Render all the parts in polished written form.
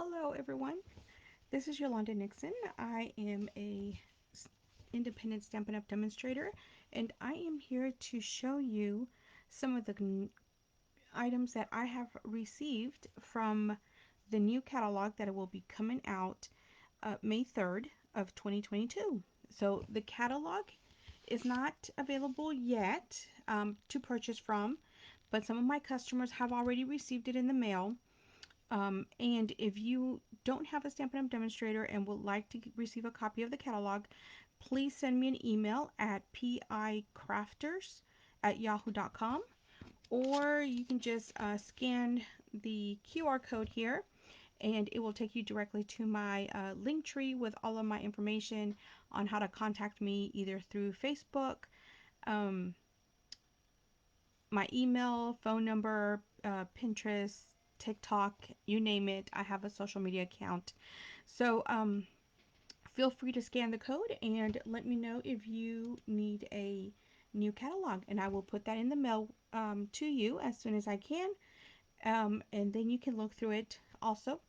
Hello, everyone. This is Yolanda Nixon. I am a independent Stampin' Up! Demonstrator, and I am here to show you some of the items that I have received from the new catalog that will be coming out May 3rd of 2022. So the catalog is not available yet to purchase from, but some of my customers have already received it in the mail. And if you don't have a Stampin' Up! Demonstrator and would like to receive a copy of the catalog, please send me an email at picrafters@yahoo.com, or you can just scan the QR code here and it will take you directly to my link tree with all of my information on how to contact me either through Facebook, um, my email, phone number, Pinterest, TikTok, you name it. I have a social media account. So feel free to scan the code and let me know if you need a new catalog, and I will put that in the mail to you as soon as I can. And then you can look through it also.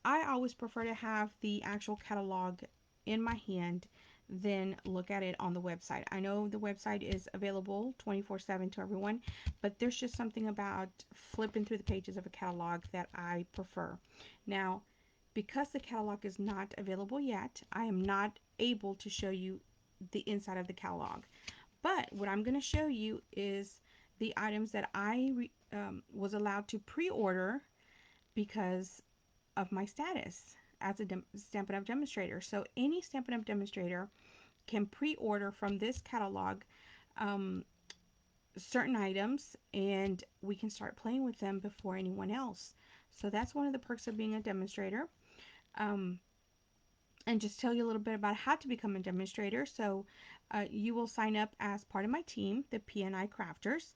I always prefer to have the actual catalog in my hand than look at it on the website. I know the website is available 24/7 to everyone, but there's just something about flipping through the pages of a catalog that I prefer. Now, because the catalog is not available yet, I am not able to show you the inside of the catalog. But what I'm going to show you is the items that I was allowed to pre-order because of my status as a Stampin' Up! Demonstrator. So any Stampin' Up! Demonstrator can pre-order from this catalog um, certain items, and we can start playing with them before anyone else. So that's one of the perks of being a demonstrator. Um, and just tell you a little bit about how to become a demonstrator. So you will sign up as part of my team, the PNI Crafters.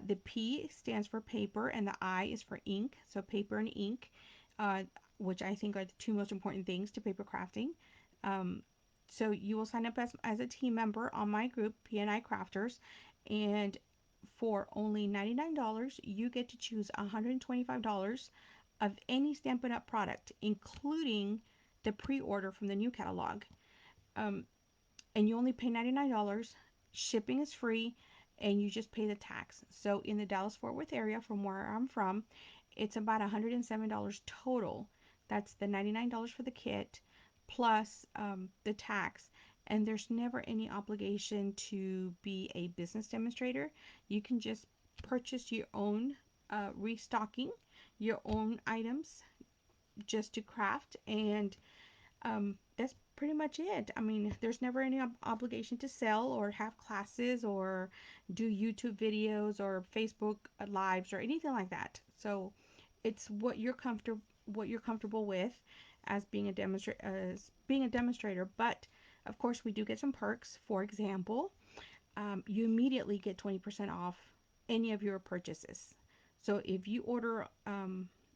The P stands for paper and the I is for ink. So paper and ink, uh, which I think are the two most important things to paper crafting. Um, so you will sign up as a team member on my group, PNI Crafters, and for only $99, you get to choose $125 of any Stampin' Up! Product, including the pre-order from the new catalog. Um, and you only pay $99. Shipping is free, and you just pay the tax. So in the Dallas Fort Worth area, from where I'm from, it's about $107 total. That's the $99 for the kit plus the tax. And there's never any obligation to be a business demonstrator. You can just purchase your own restocking, your own items just to craft, and that's pretty much it. I mean, there's never any obligation to sell or have classes or do YouTube videos or Facebook lives or anything like that. So it's what you're comfortable with as being a demonstrator. But of course, we do get some perks. For example, you immediately get 20% off any of your purchases. So if you order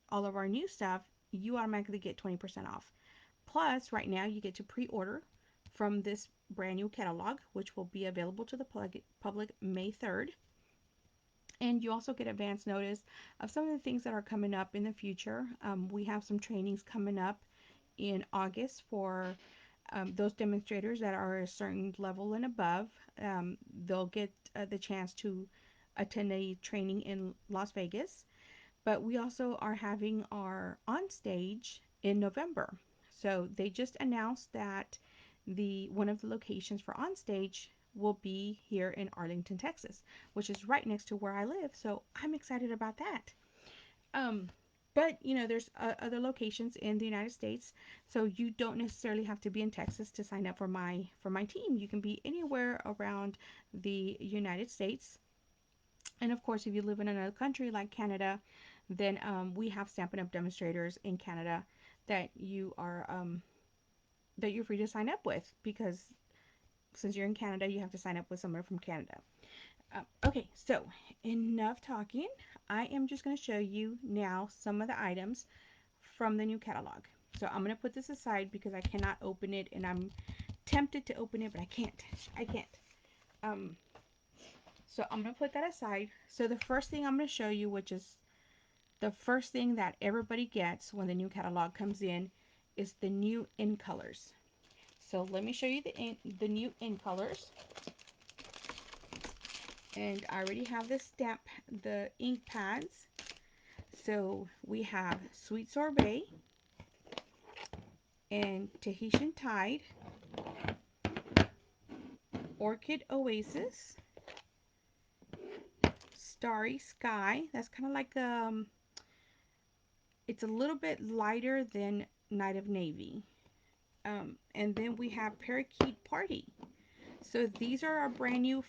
all of our new stuff, you automatically get 20% off. Plus, right now you get to pre-order from this brand new catalog, which will be available to the public May 3rd. And you also get advance notice of some of the things that are coming up in the future. We have some trainings coming up in August for those demonstrators that are a certain level and above. They'll get the chance to attend a training in Las Vegas. But we also are having our on stage in November. So they just announced that the one of the locations for on stage will be here in Arlington, Texas, which is right next to where I live. So I'm excited about that. Um, but there's other locations in the United States, so you don't necessarily have to be in Texas to sign up for my team. You can be anywhere around the United States. And of course, if you live in another country like Canada, then we have Stampin' Up! Demonstrators in Canada that you're free to sign up with, because since you're in Canada, you have to sign up with someone from Canada. Okay, so enough talking. I am just going to show you now some of the items from the new catalog. So I'm going to put this aside because I cannot open it, and I'm tempted to open it, but I can't. I can't. Um, so I'm going to put that aside. So the first thing I'm going to show you, which is the first thing that everybody gets when the new catalog comes in is the new in colors. So let me show you the new in colors. And I already have the ink pads. So we have Sweet Sorbet and Tahitian Tide, Orchid Oasis, Starry Sky. That's kind of like it's a little bit lighter than Night of Navy. And then we have Parakeet Party. So these are our brand new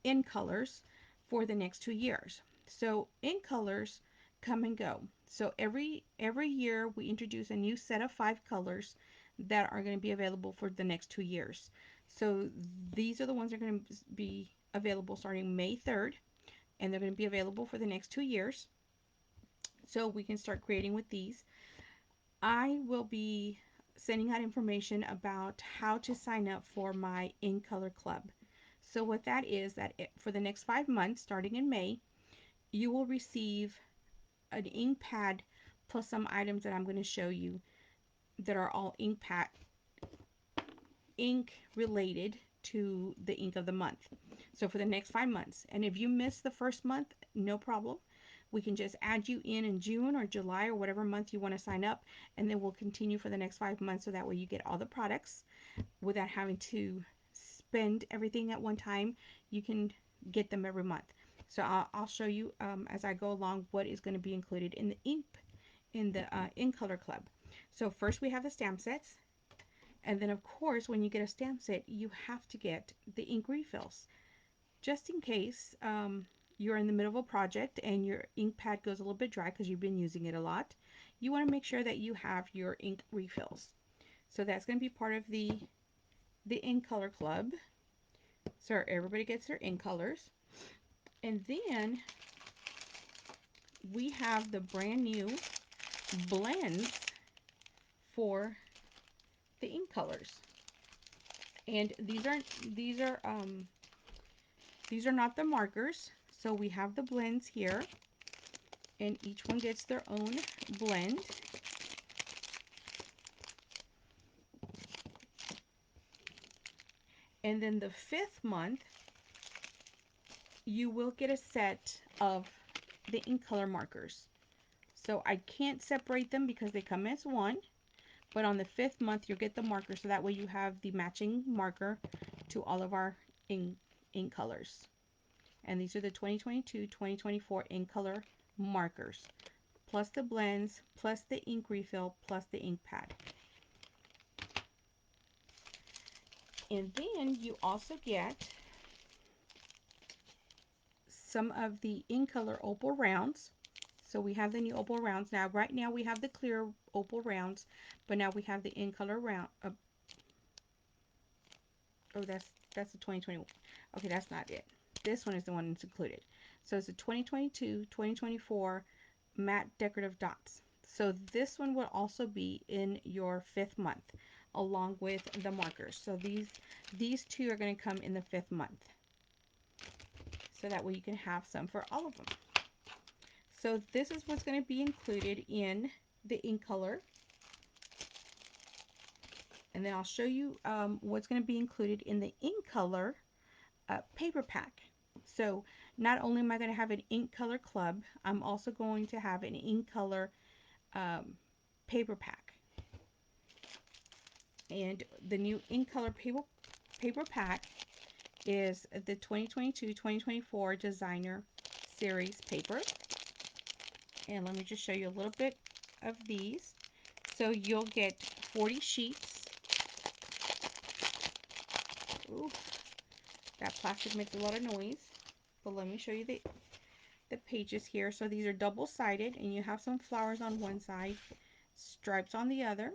in colors for the next 2 years. So in colors come and go. So every year we introduce a new set of 5 colors that are going to be available for the next 2 years. So these are the ones that are going to be available starting May 3rd, and they're going to be available for the next 2 years. So we can start creating with these. I will be sending out information about how to sign up for my In Color Club. So what that is that for the next 5 months, starting in May, you will receive an ink pad plus some items that I'm going to show you that are all ink related to the ink of the month. So for the next 5 months. And if you miss the first month, no problem. We can just add you in June or July or whatever month you want to sign up, and then we'll continue for the next 5 months, so that way you get all the products without having to spend everything at one time. You can get them every month. So I'll show you as I go along what is going to be included in the In Color Club. So first we have the stamp sets, and then of course when you get a stamp set you have to get the ink refills, just in case you're in the middle of a project and your ink pad goes a little bit dry because you've been using it a lot. You want to make sure that you have your ink refills. So that's going to be part of the In Color Club. So everybody gets their in colors. And then we have the brand new blends for the ink colors. And these are not the markers. So we have the blends here, and each one gets their own blend. And then the 5th month, you will get a set of the ink color markers. So I can't separate them because they come as one, but on the 5th month, you'll get the marker, so that way you have the matching marker to all of our ink colors. And these are the 2022-2024 ink color markers, plus the blends, plus the ink refill, plus the ink pad. And then you also get some of the In Color opal rounds. So we have the new opal rounds now. Right now we have the clear opal rounds, but now we have the In Color round. Oh, that's the 2021. Okay, that's not it. This one is the one that's included. So it's the 2022-2024 matte decorative dots. So this one will also be in your 5th month, along with the markers. So these two are going to come in the 5th month, so that way you can have some for all of them. So this is what's going to be included in the In Color. And then I'll show you what's going to be included in the In Color paper pack. So not only am I going to have an ink color club, I'm also going to have an ink color paper pack. And the new ink color paper pack is the 2022-2024 designer series paper. And let me just show you a little bit of these. So you'll get 40 sheets. Ooh, that plastic makes a lot of noise. But let me show you the pages here. So these are double-sided, and you have some flowers on one side, stripes on the other.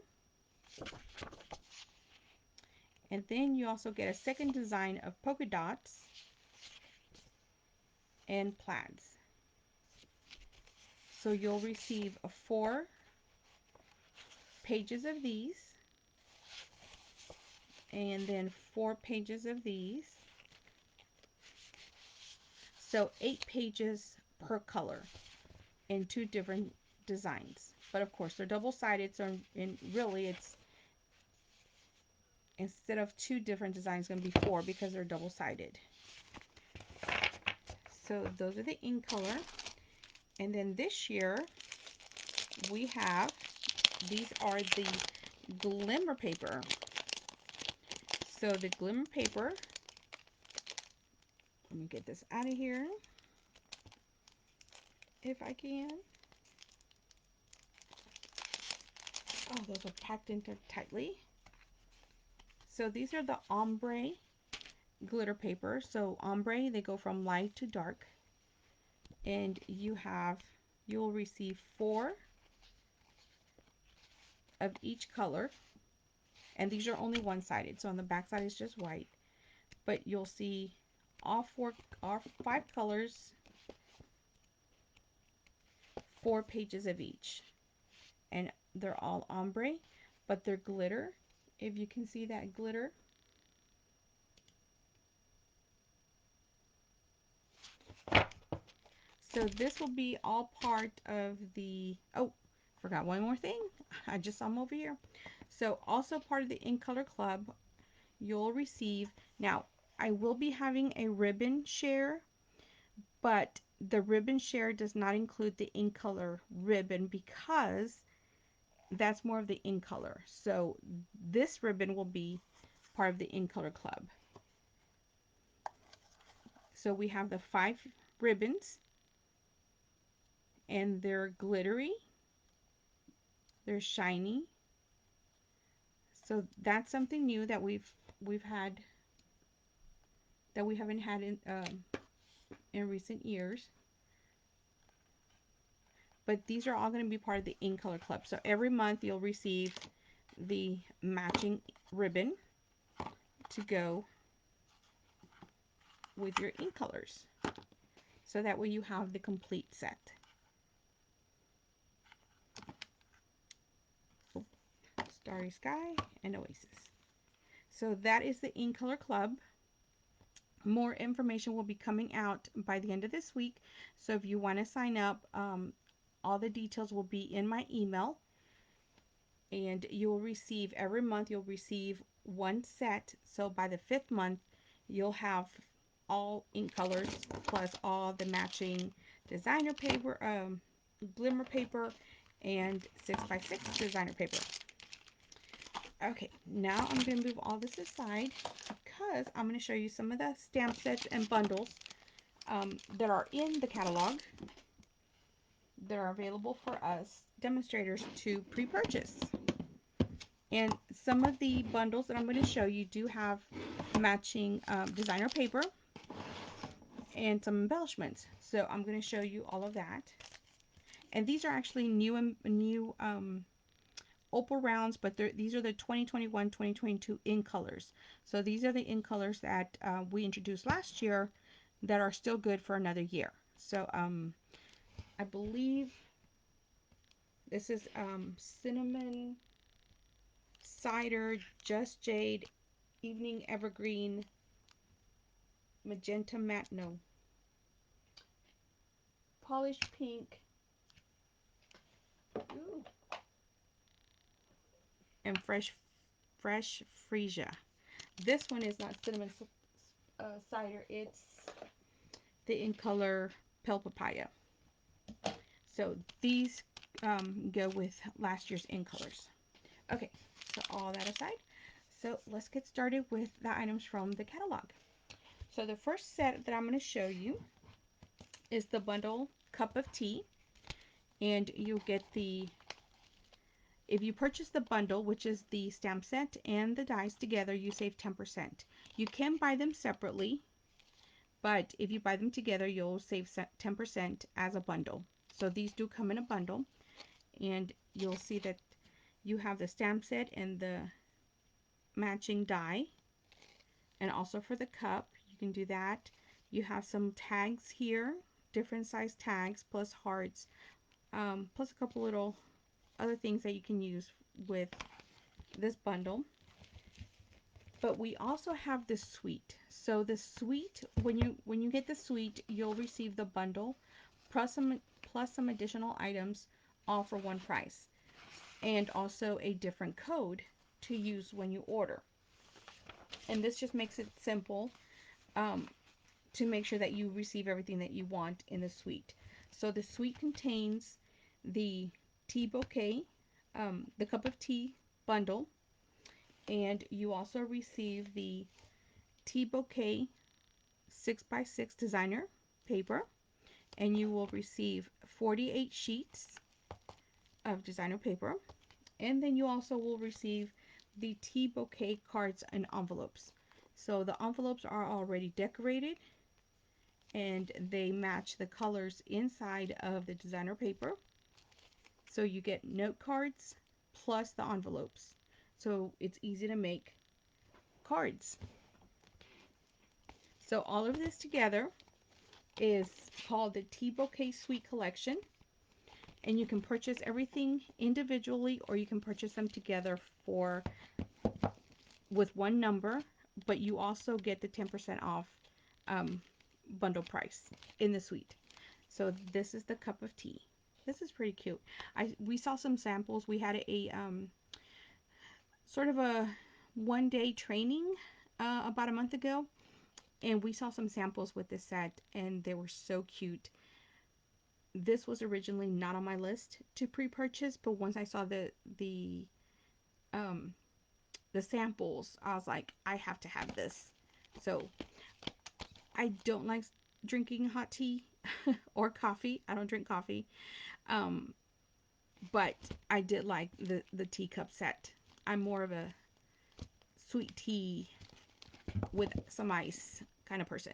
And then you also get a second design of polka dots and plaids. So you'll receive 4 pages of these, and then 4 pages of these. So 8 pages per color. in two different designs. But of course, they're double-sided, so really it's, instead of two different designs, going to be four because they're double-sided. So those are the ink color. And then this year we have, these are the glimmer paper. So the glimmer paper, let me get this out of here if I can. Oh, those are packed in there tightly. So these are the ombre glitter paper. So ombre, they go from light to dark. And you'll receive 4 of each color. And these are only one-sided. So on the back side is just white. But you'll see all 5 colors, 4 pages of each. And they're all ombre, but they're glitter. If you can see that glitter. So this will be all part of the, oh, forgot one more thing. I just saw them over here. So also part of the Ink Color Club, you'll receive, now I will be having a ribbon share, but the ribbon share does not include the ink color ribbon because that's more of the ink color. So this ribbon will be part of the Ink Color Club. So we have the 5 ribbons, and they're glittery, they're shiny. So that's something new that we've had, that we haven't had in recent years. But these are all going to be part of the Ink Color Club. So every month you'll receive the matching ribbon to go with your ink colors. So that way you have the complete set. Starry Sky and Oasis. So that is the Ink Color Club. More information will be coming out by the end of this week. So if you want to sign up, all the details will be in my email. And you'll receive, every month you'll receive 1 set. So by the 5th month, you'll have all ink colors plus all the matching designer paper, glimmer paper, and 6x6 designer paper. Okay, now I'm going to move all this aside because I'm going to show you some of the stamp sets and bundles that are in the catalog that are available for us demonstrators to pre-purchase. And some of the bundles that I'm going to show you do have matching designer paper and some embellishments. So I'm going to show you all of that. And these are actually new opal rounds, but these are the 2021-2022 ink colors. So these are the ink colors that we introduced last year that are still good for another year. So I believe this is Cinnamon, Cider, Just Jade, Evening Evergreen, Magenta Matte, no, Polished Pink, ooh, and Fresh Freesia. This one is not Cinnamon Cider, it's the in color Pale Papaya. So these go with last year's in colors. Okay, so all that aside, so let's get started with the items from the catalog. So the first set that I'm going to show you is the bundle Cup of Tea, and you'll get the, if you purchase the bundle, which is the stamp set and the dies together, you save 10%. You can buy them separately, but if you buy them together, you'll save 10% as a bundle. So these do come in a bundle, and you'll see that you have the stamp set and the matching die. And also for the cup, you can do that. You have some tags here, different size tags, plus hearts, plus a couple little other things that you can use with this bundle. But we also have the suite. So the suite, when you get the suite, you'll receive the bundle plus plus some additional items, all for one price, and also a different code to use when you order. And this just makes it simple um, to make sure that you receive everything that you want in the suite. So the suite contains the tea bouquet, the cup of tea bundle, and you also receive the tea bouquet 6x6 designer paper, and you will receive 48 sheets of designer paper, and then you also will receive the tea bouquet cards and envelopes. So the envelopes are already decorated and they match the colors inside of the designer paper. So you get note cards plus the envelopes. So it's easy to make cards. So all of this together is called the Tea Bouquet Suite Collection. And you can purchase everything individually or you can purchase them together for with one number, but you also get the 10% off um, bundle price in the suite. So this is the cup of tea. This is pretty cute. We saw some samples. We had a sort of a 1-day training about a month ago, and we saw some samples with this set, and they were so cute. This was originally not on my list to pre-purchase, but once I saw um, the samples, I was like, I have to have this. So I don't like drinking hot tea or coffee. I don't drink coffee. Um, but I did like the teacup set. I'm more of a sweet tea with some ice kind of person.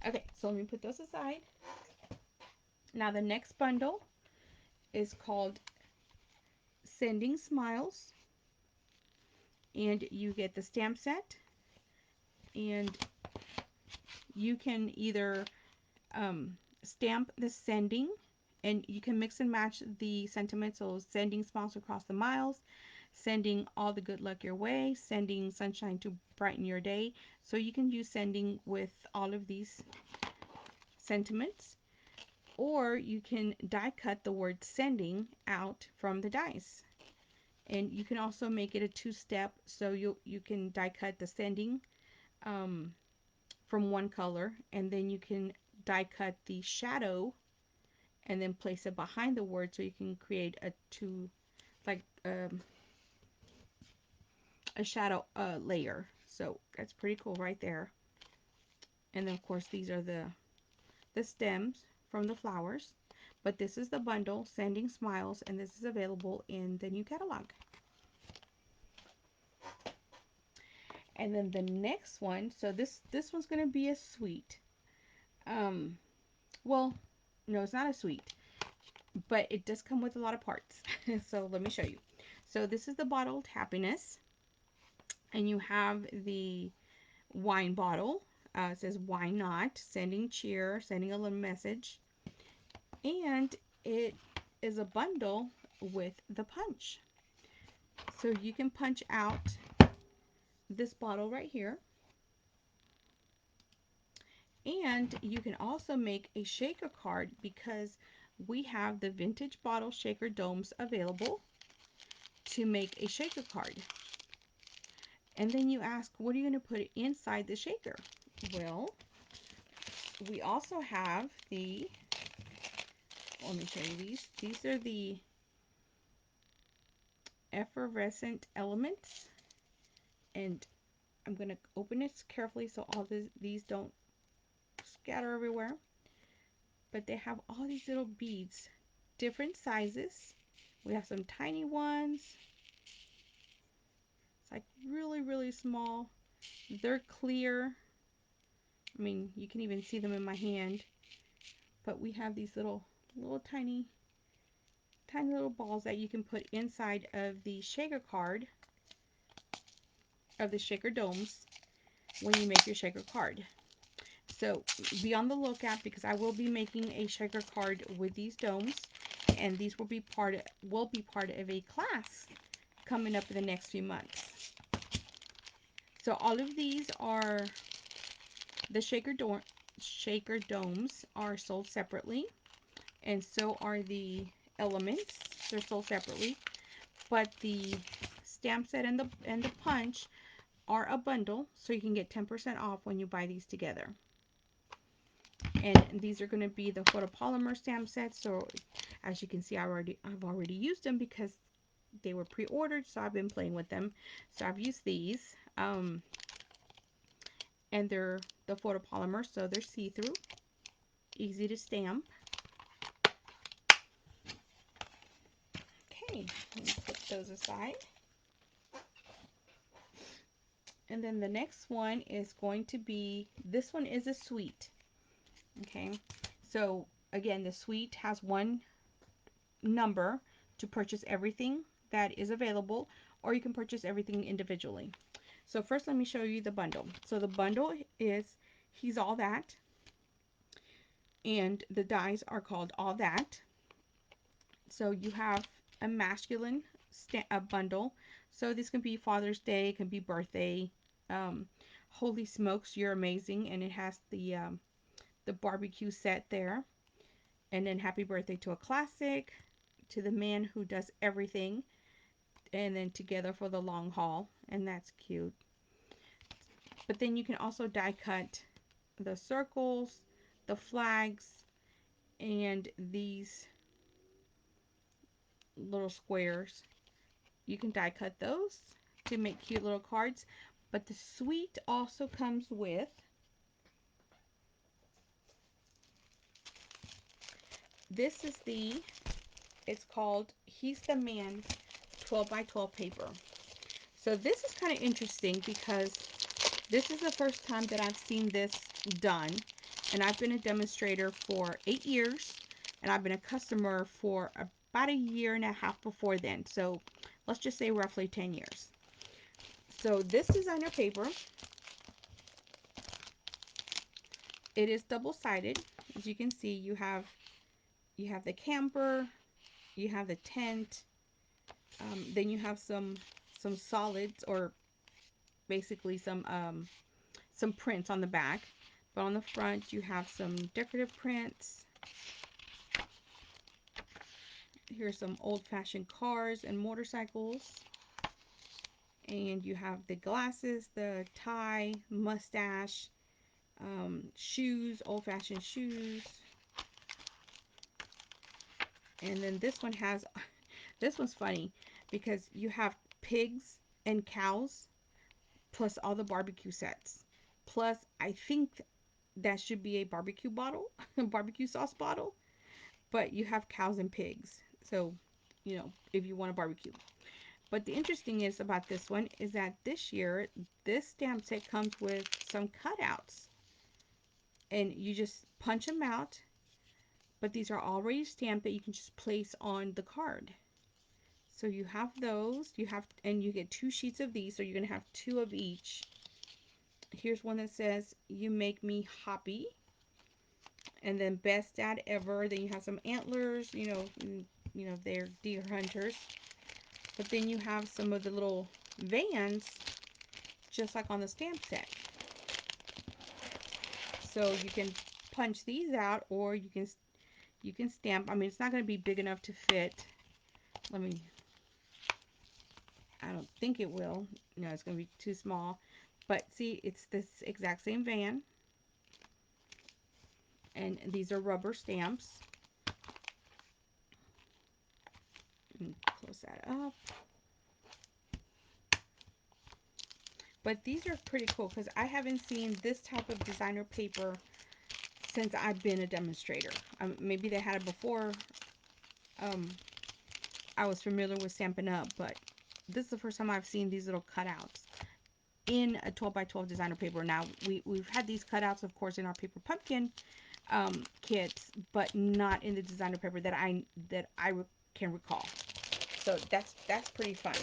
Okay, so let me put those aside. Now the next bundle is called Sending Smiles, and you get the stamp set, and you can either stamp the sending, and you can mix and match the sentiments. So sending smiles across the miles, sending all the good luck your way, sending sunshine to brighten your day. So you can use sending with all of these sentiments, or you can die cut the word sending out from the dies. And you can also make it a two-step, so you can die cut the sending um, from one color, and then you can die cut the shadow and then place it behind the word, so you can create a two, like a shadow layer. So that's pretty cool right there. And then of course these are the stems from the flowers. But this is the bundle, Sending Smiles, and this is available in the new catalog. And then the next one, so this one's gonna be a suite. Um, well, no, it's not a suite, but it does come with a lot of parts. So let me show you. So this is the bottled happiness, and you have the wine bottle. It says why not, sending cheer, sending a little message, and it is a bundle with the punch. So you can punch out this bottle right here, and you can also make a shaker card because we have the vintage bottle shaker domes available to make a shaker card. And then you ask, what are you going to put inside the shaker? Well, we also have the, let me show you these. These are the effervescent elements, and I'm going to open it carefully so all these don't scatter everywhere. But they have all these little beads, different sizes. We have some tiny ones. It's like really, really small. They're clear. I mean, you can even see them in my hand. But we have these little tiny little balls that you can put inside of the shaker card, of the shaker domes, when you make your shaker card. So be on the lookout because I will be making a shaker card with these domes, and these will be part of a class coming up in the next few months. So all of these are the shaker domes are sold separately, and so are the elements. They're sold separately, but the stamp set and the punch are a bundle, so you can get 10% off when you buy these together. And these are going to be the photopolymer stamp sets. So as you can see, I've already used them because they were pre-ordered, so I've been playing with them. So I've used these, and they're the photopolymer, so they're see-through, easy to stamp. Okay, let me put those aside. And then the next one is going to be, this one is a suite. Okay, so again, the suite has one number to purchase everything that is available, or you can purchase everything individually. So first let me show you the bundle. So the bundle is He's All That, and the dies are called All That. So you have a masculine bundle. So this can be Father's Day, it can be birthday. Um, Holy smokes, you're amazing, and it has the barbecue set there. And then happy birthday to a classic, to the man who does everything, and then together for the long haul, and that's cute. But then you can also die cut the circles, the flags, and these little squares. You can die cut those to make cute little cards. But the suite also comes with this is it's called He's the Man 12 by 12 paper. So this is kind of interesting because this is the first time that I've seen this done, and I've been a demonstrator for 8 years, and I've been a customer for about a year and a half before then. So let's just say roughly 10 years. So this designer paper, it is double-sided. As you can see, you have the camper, you have the tent, then you have some solids, or basically some prints on the back. But on the front, you have some decorative prints. Here's some old-fashioned cars and motorcycles. And you have the glasses, the tie, mustache, shoes, old-fashioned shoes. And then this one has, this one's funny because you have pigs and cows plus all the barbecue sets. Plus, I think that should be a barbecue bottle, a barbecue sauce bottle, but you have cows and pigs. So, if you want a barbecue. But the interesting is about this one is that this year, this stamp set comes with some cutouts. And you just punch them out, but these are already stamped that you can just place on the card. So you have those, and you get 2 sheets of these, so you're going to have 2 of each. Here's one that says, "You make me happy." And then "Best Dad Ever." Then you have some antlers, they're deer hunters. But then you have some of the little vans, just like on the stamp set. So you can punch these out, or you can stamp. I mean, it's not going to be big enough to fit. I don't think it will. No, it's going to be too small. But see, it's this exact same van. And these are rubber stamps. Close that up. But these are pretty cool because I haven't seen this type of designer paper since I've been a demonstrator. Maybe they had it before I was familiar with Stampin' Up, but this is the first time I've seen these little cutouts in a 12 by 12 designer paper. Now, we've had these cutouts, of course, in our paper pumpkin kits, but not in the designer paper that I can recall. So that's pretty fun.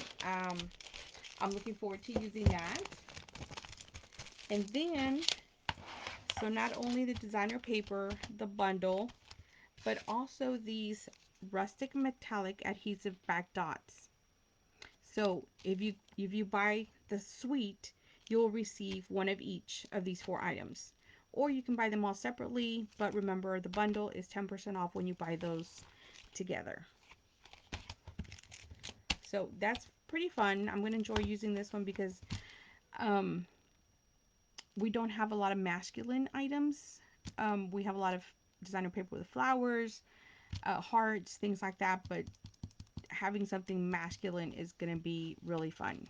I'm looking forward to using that. And then, so not only the designer paper, the bundle, but also these rustic metallic adhesive back dots. So if you buy the suite, you'll receive one of each of these 4 items. or you can buy them all separately, but remember the bundle is 10% off when you buy those together. So that's pretty fun. I'm going to enjoy using this one because um, we don't have a lot of masculine items. We have a lot of designer paper with flowers, hearts, things like that, but having something masculine is going to be really fun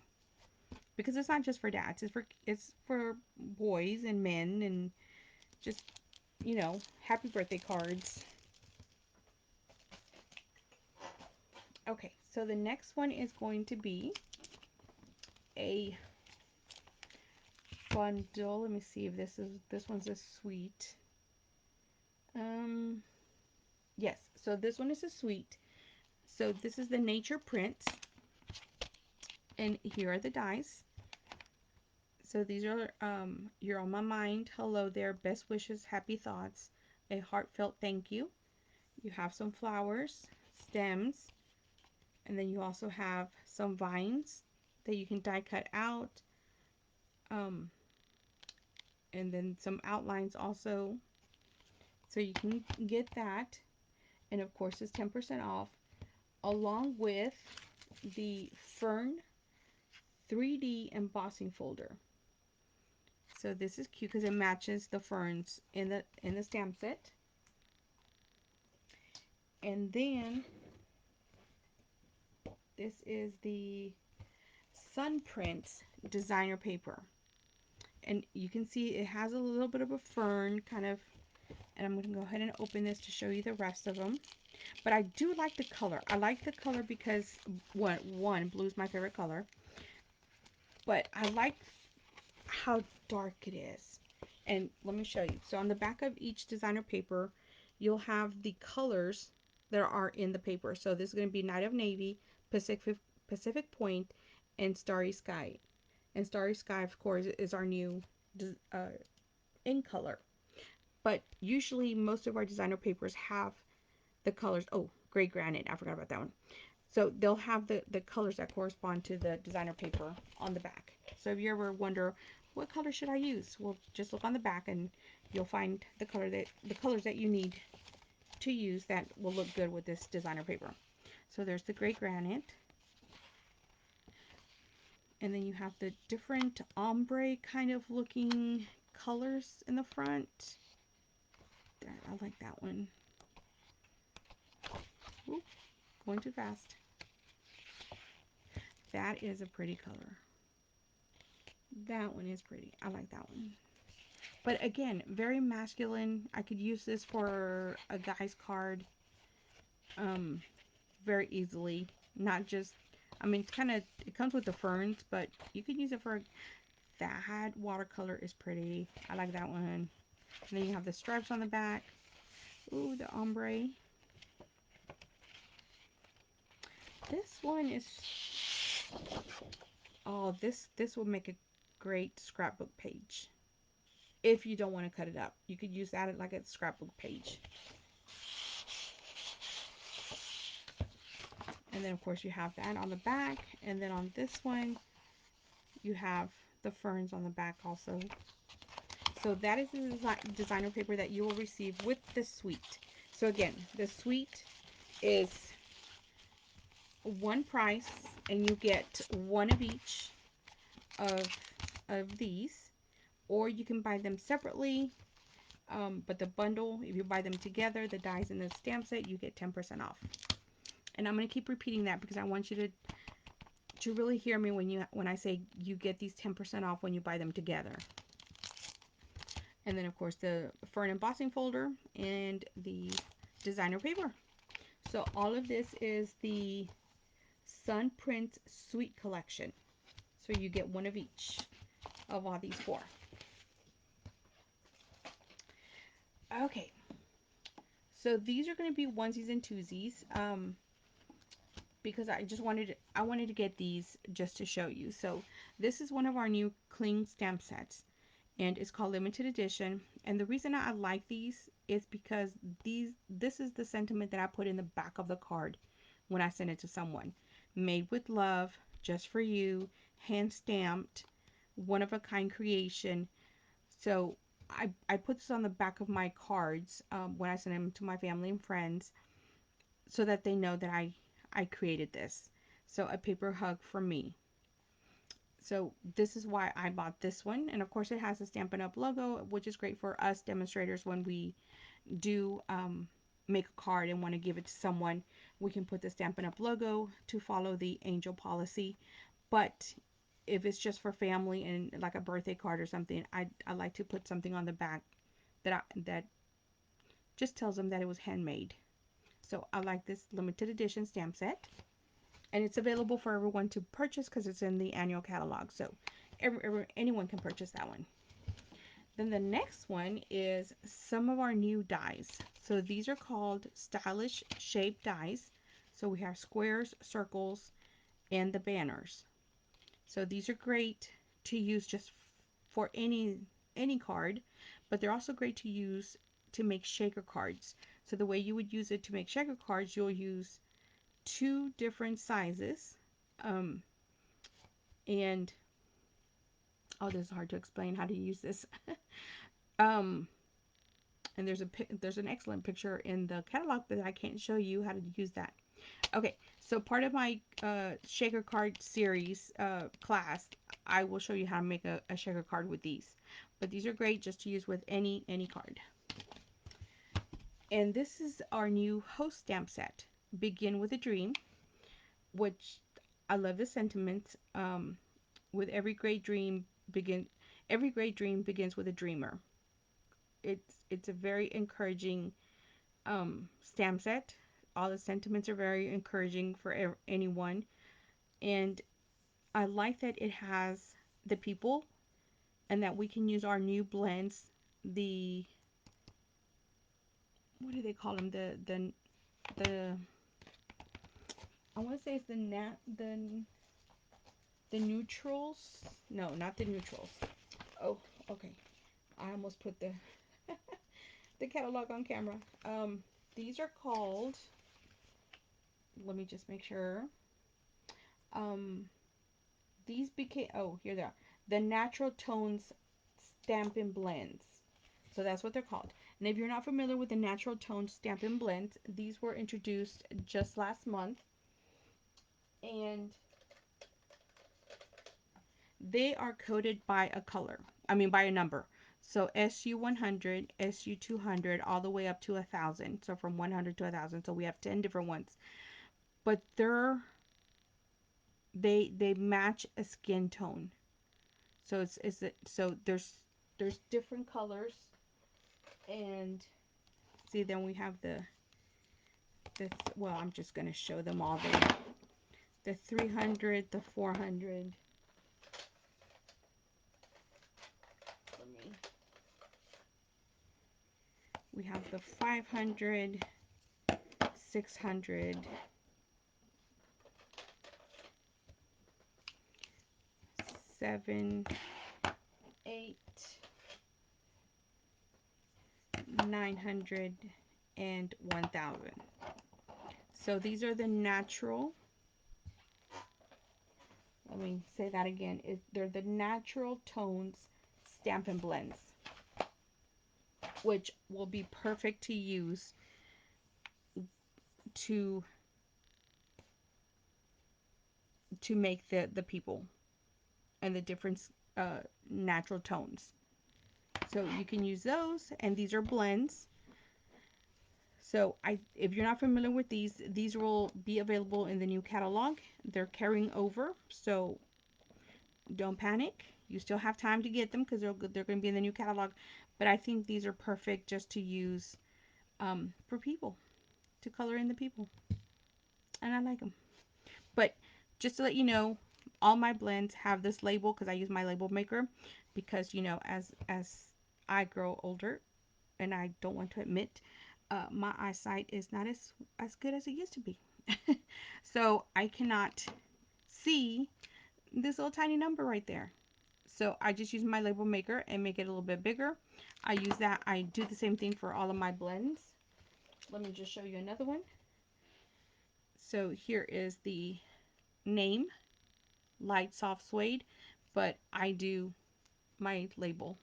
because it's not just for dads, it's for boys and men, and just, happy birthday cards. Okay, so the next one is going to be a bundle. Let me see if this one's a suite. Um, yes, so this one is a suite. So this is the nature print, and here are the dies. So these are you're on my mind, hello there, best wishes, happy thoughts, a heartfelt thank you. You have some flowers, stems, and then you also have some vines that you can die cut out, um, and then some outlines also. So you can get that, and of course it's 10% off, along with the Fern 3D embossing folder. So this is cute because it matches the ferns in the stamp set. And then this is the Sunprint designer paper. And you can see it has a little bit of a fern kind of, and I'm going to go ahead and open this to show you the rest of them. But I do like the color. I like the color because one, blue is my favorite color, but I like how dark it is. And let me show you. So on the back of each designer paper, you'll have the colors that are in the paper. So this is going to be Night of Navy, Pacific Point, and Starry Sky. And Starry Sky, of course, is our new in color. But usually most of our designer papers have the colors. Oh, gray granite. I forgot about that one. So they'll have the colors that correspond to the designer paper on the back. So if you ever wonder what color should I use, well, just look on the back and you'll find the colors that you need to use that will look good with this designer paper. So there's the gray granite, and then you have the different ombre kind of looking colors in the front. I like that one. Ooh, going too fast. That is a pretty color. That one is pretty. I like that one. But again, very masculine. I could use this for a guy's card um, very easily. Not just, I mean, it comes with the ferns, but you could use it for, that watercolor is pretty. I like that one. And then you have the stripes on the back. Ooh, the ombre. This one is, oh, this will make a great scrapbook page. If you don't want to cut it up, you could use that like a scrapbook page. And then of course you have that on the back, and then on this one you have the ferns on the back also. So that is the designer paper that you will receive with the suite. So again, the suite is one price, and you get one of each of these, or you can buy them separately. But the bundle, if you buy them together, the dies and the stamp set, you get 10% off. And I'm going to keep repeating that because I want you to really hear me when I say you get these 10% off when you buy them together. And then of course the fern embossing folder and the designer paper. So all of this is the Sunprint Suite Collection. So you get one of each of all these four. Okay, so these are going to be onesies and twosies. Because I wanted to get these just to show you. So this is one of our new cling stamp sets, and it's called limited edition. And the reason I like these is because this is the sentiment that I put in the back of the card when I send it to someone. Made with love, just for you, hand stamped, one of a kind creation. So I put this on the back of my cards when I send them to my family and friends so that they know that I created this. So a paper hug from me. So this is why I bought this one. And of course it has a Stampin' Up! Logo, which is great for us demonstrators when we do make a card and want to give it to someone. We can put the Stampin' Up! Logo to follow the angel policy. But if it's just for family and like a birthday card or something, I like to put something on the back that just tells them that it was handmade. So I like this limited edition stamp set. And it's available for everyone to purchase because it's in the annual catalog. So anyone can purchase that one. Then the next one is some of our new dies. So these are called stylish shape dies. So we have squares, circles, and the banners. So these are great to use just for any card, but they're also great to use to make shaker cards. So the way you would use it to make shaker cards, you'll use two different sizes. Um, and oh, this is hard to explain how to use this. um, and there's an excellent picture in the catalog, but I can't show you how to use that. Okay, so part of my shaker card series class, I will show you how to make a shaker card with these. But these are great just to use with any card. And this is our new host stamp set. Begin with a dream, which I love the sentiment. With every great dream begins with a dreamer. It's a very encouraging stamp set. All the sentiments are very encouraging for anyone, and I like that it has the people and that we can use our new blends. The what do they call them? The I want to say it's the neutrals. No, not the neutrals. Oh, okay. I almost put the catalog on camera. These are called. Let me just make sure. Um, these became. Oh, here they are. The natural tones Stampin' Blends. So that's what they're called. And if you're not familiar with the natural tone Stampin' Blends, these were introduced just last month. And they are coded by a color. I mean, by a number. So SU100, SU200, all the way up to 1,000. So from 100 to 1,000. So we have 10 different ones. But they match a skin tone. So so there's different colors. And see, then we have well, I'm just going to show them all. The 300, the 400. Let me. We have the 500, 600, 7, 8, 900, and 1,000. So these are the natural. Let me say that again. They're the natural tones Stampin' Blends, which will be perfect to use to make the people and the different natural tones. So you can use those, and these are blends. So if you're not familiar with these will be available in the new catalog. They're carrying over, so don't panic. You still have time to get them because they're going to be in the new catalog. But I think these are perfect just to use for people, to color in the people, and I like them. But just to let you know, all my blends have this label because I use my label maker. Because as I grow older, and I don't want to admit, my eyesight is not as good as it used to be. So I cannot see this little tiny number right there. So I just use my label maker and make it a little bit bigger. I use that. I do the same thing for all of my blends. Let me just show you another one. So here is the name, light soft suede, but I do my label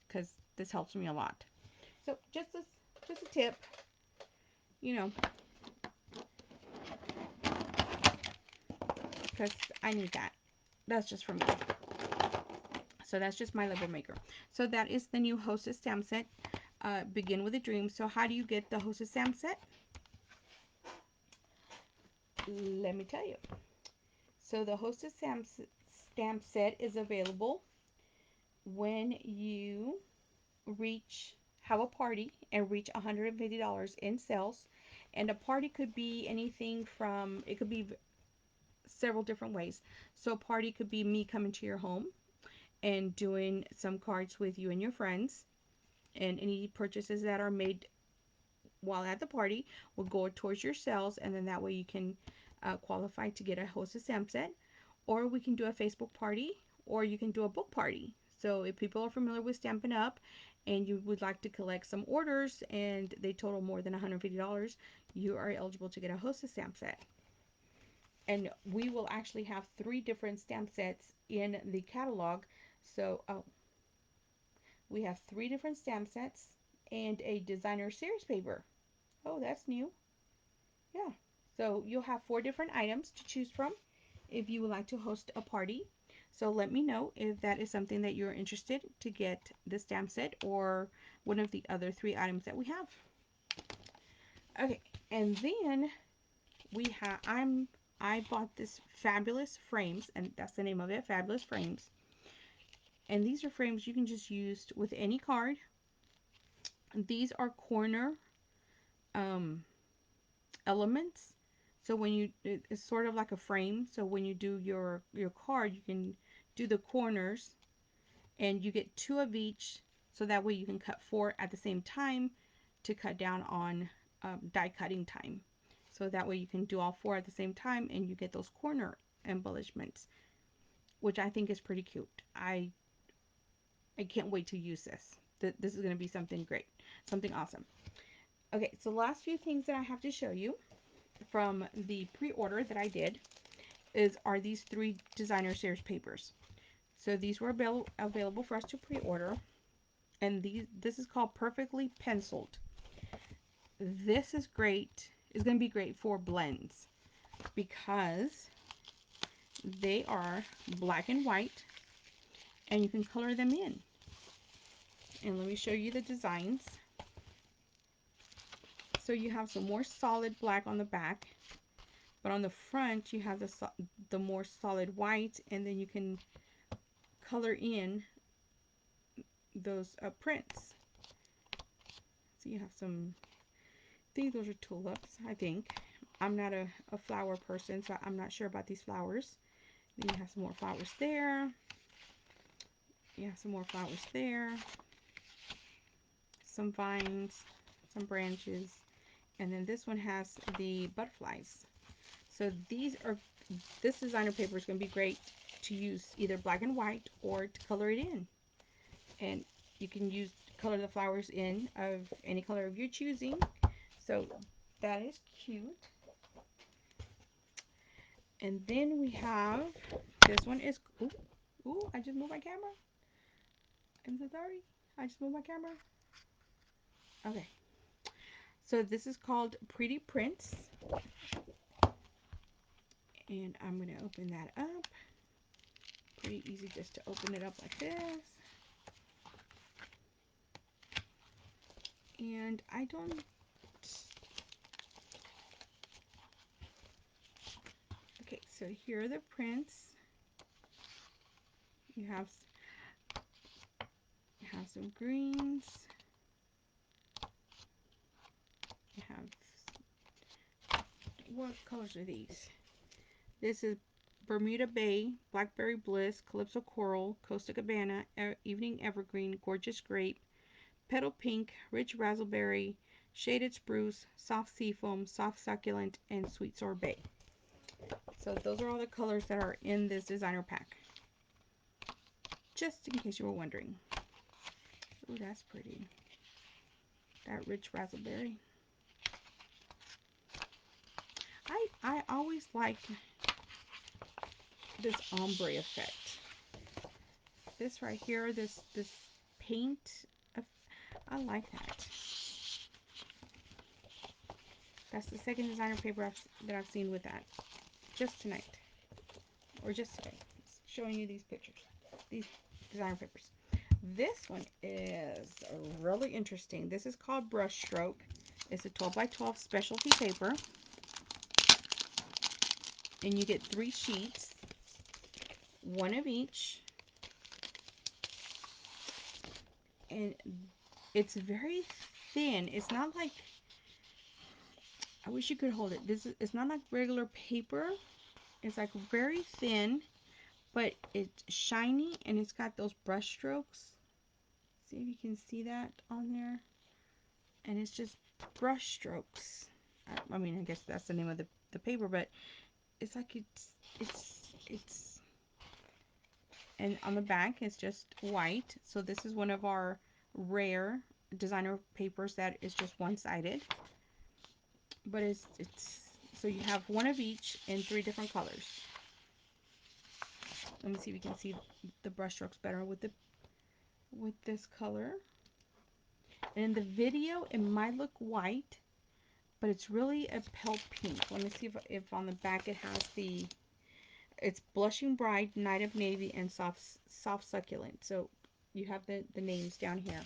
because this helps me a lot. So just a tip, you know, because I need that. That's just for me. So that's just my label maker. So that is the new Hostess stamp set. Begin with a dream. So how do you get the Hostess stamp set? Let me tell you. So the Hostess stamp set is available when you have a party and reach $150 in sales. And a party could be anything from, it could be several different ways. So a party could be me coming to your home and doing some cards with you and your friends. And any purchases that are made while at the party will go towards your sales, and then that way you can qualify to get a Hostess stamp set. Or we can do a Facebook party, or you can do a book party. So if people are familiar with Stampin' Up and you would like to collect some orders and they total more than $150, you are eligible to get a Hostess stamp set. And we will actually have 3 different stamp sets in the catalog. So we have 3 different stamp sets and a designer series paper. Oh, that's new. Yeah. So you'll have 4 different items to choose from if you would like to host a party. So let me know if that is something that you're interested to get the stamp set or one of the other 3 items that we have. Okay, and then I bought this Fabulous Frames, and that's the name of it, Fabulous Frames. And these are frames you can just use with any card. These are corner um, elements. So when it's sort of like a frame. So when you do your card, you can do the corners, and you get 2 of each. So that way you can cut 4 at the same time to cut down on die cutting time. So that way you can do all 4 at the same time, and you get those corner embellishments, which I think is pretty cute. I can't wait to use this. This is going to be something great, something awesome. Okay, so last few things that I have to show you from the pre-order that I did are these 3 designer series papers. So these were available for us to pre-order, and this is called Perfectly Penciled. This is great. It's going to be great for blends because they are black and white, and you can color them in. And let me show you the designs. So you have some more solid black on the back, but on the front you have the more solid white, and then you can color in those prints. So you have some, I think those are tulips, I think. I'm not a flower person, so I'm not sure about these flowers. Then you have some more flowers there. You have some more flowers there. Some vines, some branches, and then this one has the butterflies. So this designer paper is going to be great to use either black and white or to color it in. And you can color the flowers in of any color of your choosing. So that is cute. And then we have, this one is, ooh, I just moved my camera. I'm so sorry. I just moved my camera. Okay. So this is called Pretty Prints. And I'm going to open that up. Pretty easy just to open it up like this. And I don't, okay, so here are the prints. You have some greens. You have, what colors are these? This is Bermuda Bay, Blackberry Bliss, Calypso Coral, Costa Cabana, Evening Evergreen, Gorgeous Grape, Petal Pink, Rich Raspberry, Shaded Spruce, Soft Seafoam, Soft Succulent, and Sweet Sorbet. So those are all the colors that are in this designer pack. Just in case you were wondering. Oh, that's pretty. That rich raspberry. I always like this ombre effect. This right here, this paint I like that. That's the second designer paper that I've seen with that. Just tonight. Or just today. Showing you these pictures. These designer papers. This one is really interesting. This is called Brushstroke. It's a 12 by 12 specialty paper. And you get 3 sheets. One of each. And it's very thin. It's not like, I wish you could hold it. It's not like regular paper. It's like very thin, but it's shiny and it's got those brush strokes. See if you can see that on there. And it's just brush strokes. I mean, I guess that's the name of the paper, but it's like it's and on the back it's just white. So this is one of our rare designer papers that is just one-sided. But it's so you have one of each in 3 different colors. Let me see if you can see the brush strokes better with this color. And in the video it might look white, but it's really a pale pink. Let me see if on the back it has it's Blushing Bride, Night of Navy, and Soft Succulent. So you have the names down here.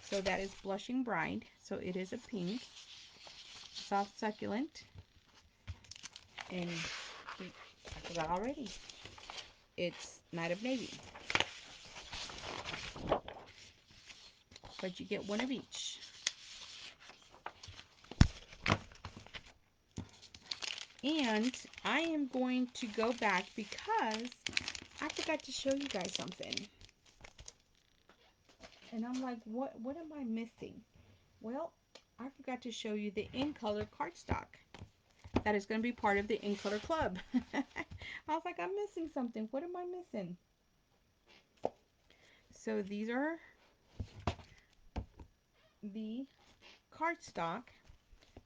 So that is Blushing Bride. So it is a pink. Soft Succulent. And I forgot already. It's Night of Navy. But you get one of each. And I am going to go back because I forgot to show you guys something. And I'm like, what am I missing? Well, I forgot to show you the Inktober Cardstock. That is going to be part of the Inktober Club. I was like, I'm missing something. What am I missing? So these are the cardstock,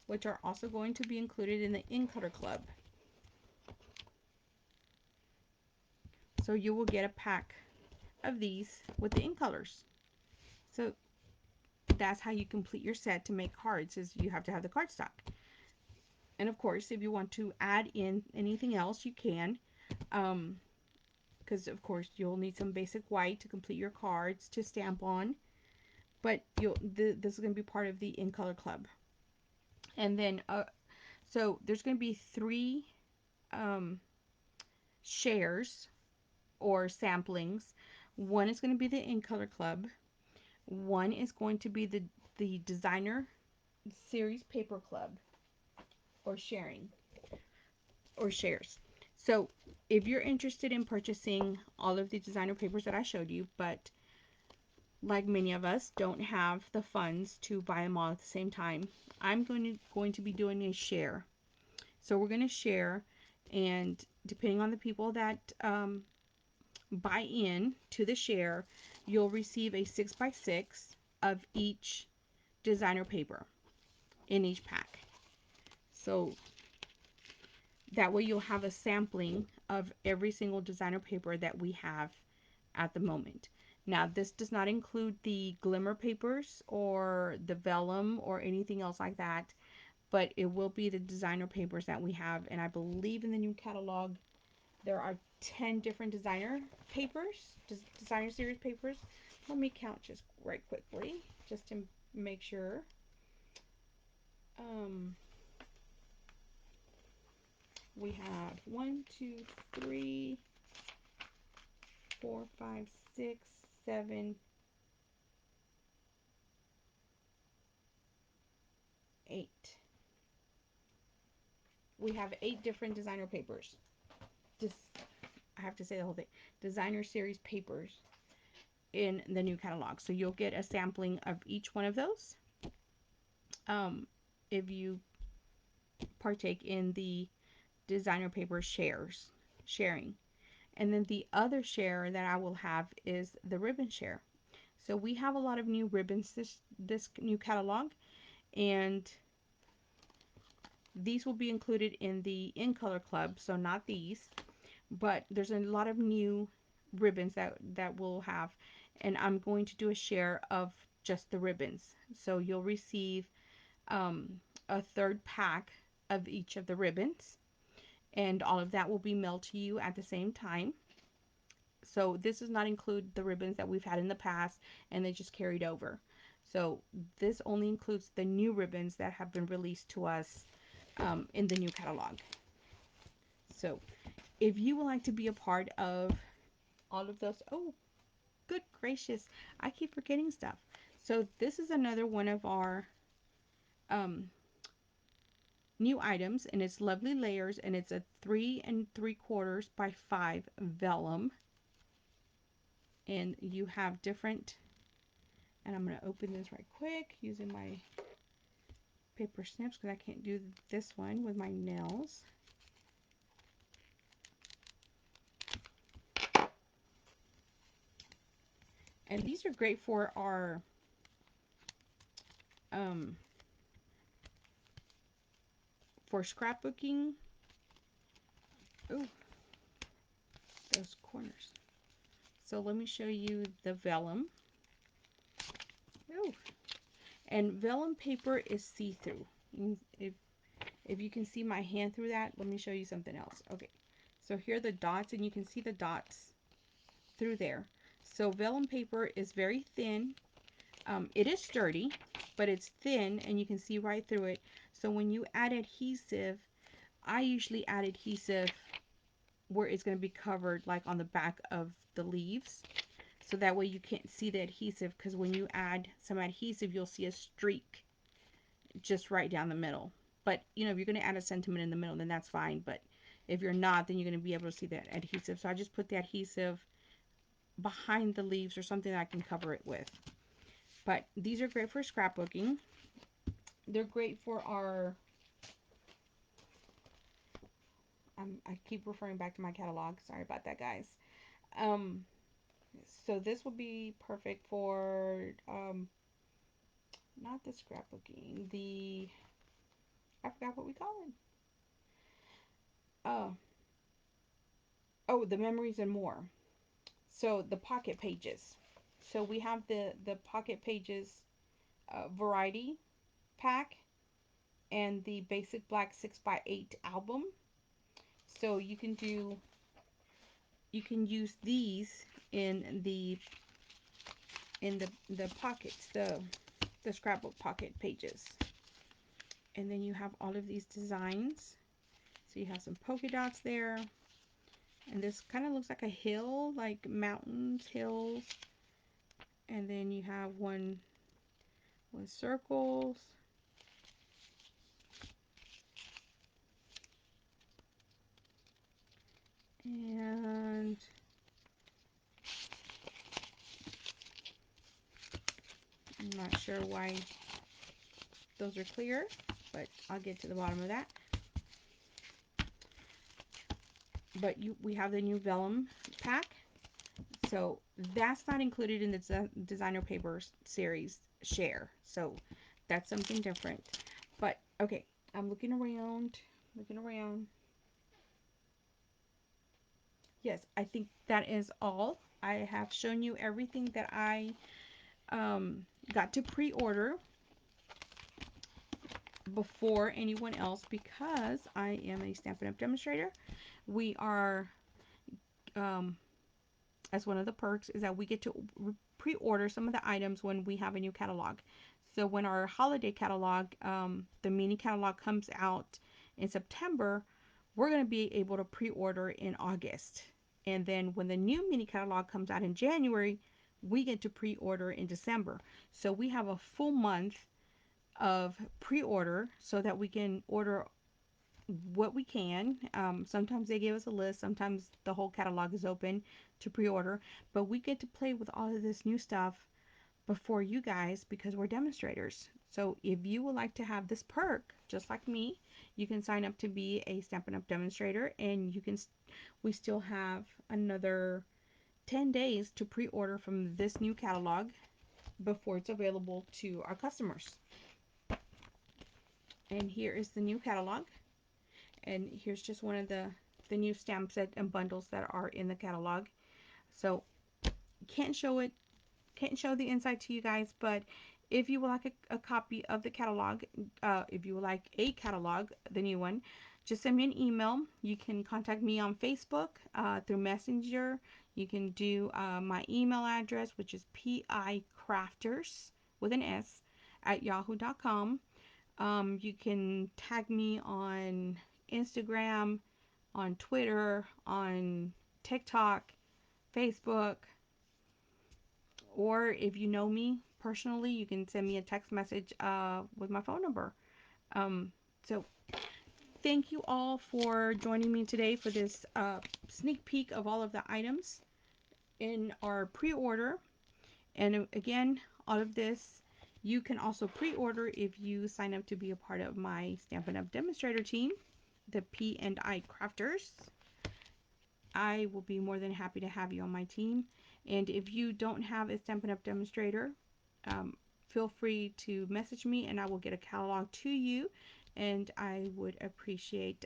which are also going to be included in the Inktober Club. So you will get a pack of these with the ink colors. So that's how you complete your set to make cards, is you have to have the cardstock. And of course, if you want to add in anything else, you can. Because of course you'll need some basic white to complete your cards to stamp on. But this is going to be part of the Inktober Club. And then, so there's going to be 3 shares or samplings. One is going to be the Inktober Club. One is going to be the Designer Series Paper Club, or sharing, or shares. So if you're interested in purchasing all of the designer papers that I showed you, but like many of us don't have the funds to buy them all at the same time, I'm going to be doing a share. So we're going to share, and depending on the people that buy in to the share, you'll receive a 6x6 of each designer paper in each pack. So that way you'll have a sampling of every single designer paper that we have at the moment. Now, this does not include the glimmer papers or the vellum or anything else like that, but it will be the designer papers that we have. And I believe in the new catalog there are 10 different designer papers, designer series papers. Let me count just right quickly, just to make sure. We have 1, 2, 3, 4, 5, 6, 7, 8. We have 8 different designer papers. Just, I have to say the whole thing. Designer series papers in the new catalog. So you'll get a sampling of each one of those. If you partake in the designer paper sharing. And then the other share that I will have is the ribbon share. So we have a lot of new ribbons this new catalog, and these will be included in the Inktober Club, so not these, but there's a lot of new ribbons that we'll have, and I'm going to do a share of just the ribbons. So you'll receive a third pack of each of the ribbons, and all of that will be mailed to you at the same time. So this does not include the ribbons that we've had in the past and they just carried over. So this only includes the new ribbons that have been released to us in the new catalog. So if you would like to be a part of all of those, oh, good gracious, I keep forgetting stuff. So this is another one of our um, new items, and it's lovely layers, and it's a 3 3/4 by 5 vellum, and you have different. And I'm going to open this right quick using my paper snips because I can't do this one with my nails. And these are great for our um, for scrapbooking. Oh, those corners. So let me show you the vellum. Oh, and vellum paper is see-through. If you can see my hand through that, let me show you something else. Okay, so here are the dots, and you can see the dots through there. So vellum paper is very thin. It is sturdy, but it's thin, and you can see right through it. So when you add adhesive, I usually add adhesive where it's going to be covered, like on the back of the leaves. So that way you can't see the adhesive, because when you add some adhesive, you'll see a streak just right down the middle. But, you know, if you're going to add a sentiment in the middle, then that's fine. But if you're not, then you're going to be able to see that adhesive. So I just put the adhesive behind the leaves or something that I can cover it with. But these are great for scrapbooking. They're great for our, I keep referring back to my catalog. Sorry about that, guys. Um, so this will be perfect for, not the scrapbooking, I forgot what we call it. Oh, oh, the memories and more. So the pocket pages. So we have the pocket pages variety pack and the basic black 6x8 album. So you can use these in the pockets, the scrapbook pocket pages. And then you have all of these designs. So you have some polka dots there. And this kind of looks like a hill, like mountains, hills. And then you have one with circles. And I'm not sure why those are clear, but I'll get to the bottom of that. But we have the new vellum pack. So that's not included in the designer papers series share. So that's something different. But okay, I'm looking around, looking around. Yes, I think that is all. I have shown you everything that I got to pre-order before anyone else because I am a Stampin' Up! Demonstrator. We are, um, as one of the perks, is that we get to pre-order some of the items when we have a new catalog. So when our holiday catalog, the mini catalog comes out in September, we're going to be able to pre-order in August. And then when the new mini catalog comes out in January, we get to pre-order in December. So we have a full month of pre-order so that we can order what we can. Sometimes they give us a list. Sometimes the whole catalog is open to pre-order. But we get to play with all of this new stuff before you guys because we're demonstrators. So if you would like to have this perk, just like me, you can sign up to be a Stampin' Up! Demonstrator, and we still have another 10 days to pre-order from this new catalog before it's available to our customers. And here is the new catalog. And here's just one of the new stamp set and bundles that are in the catalog. So can't show it can't show the inside to you guys, but if you would like a copy of the catalog, if you would like a catalog, the new one, just send me an email. You can contact me on Facebook through Messenger. You can do my email address, which is picrafters with an S at yahoo.com. You can tag me on Instagram, on Twitter, on TikTok, Facebook, or if you know me personally, you can send me a text message with my phone number. Um, so, thank you all for joining me today for this sneak peek of all of the items in our pre order. And again, all of this you can also pre order if you sign up to be a part of my Stampin' Up! Demonstrator team, the P&I Crafters. I will be more than happy to have you on my team. And if you don't have a Stampin' Up! Demonstrator, um, feel free to message me and I will get a catalog to you. And I would appreciate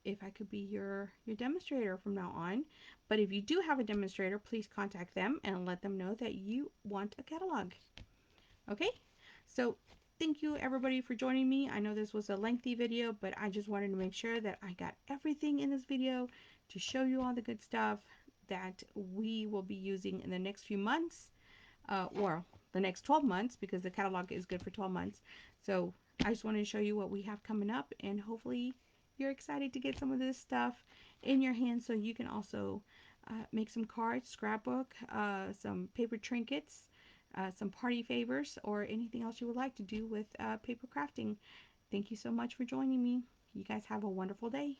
if I could be your demonstrator from now on. But if you do have a demonstrator, please contact them and let them know that you want a catalog. Okay? So thank you everybody for joining me. I know this was a lengthy video, but I just wanted to make sure that I got everything in this video to show you all the good stuff that we will be using in the next few months, or the next 12 months, because the catalog is good for 12 months. So I just wanted to show you what we have coming up, and hopefully you're excited to get some of this stuff in your hands so you can also make some cards, scrapbook, some paper trinkets, some party favors, or anything else you would like to do with paper crafting. Thank you so much for joining me. You guys have a wonderful day.